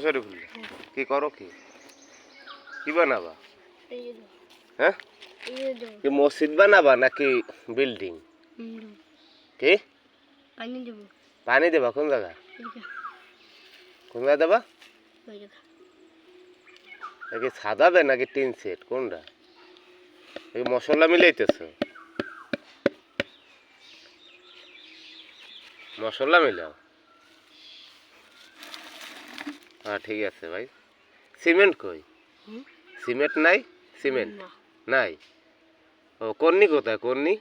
শরীফুল্লাহ কি করো কি বানাবা? হ্যাঁ, কি মসজিদ বানাবা নাকি বিল্ডিং? কি পানি দেবা? কোন জায়গা দেবা? নাকি সাদাবে নাকি টিন সেট কোনটা? মশলা মিলাইতেছ? মশলা মিলাও? হ্যাঁ ঠিক আছে ভাই। সিমেন্ট কই? সিমেন্ট নাই? সিমেন্ট নাই? ও কর্নি কোথায়? কর্নি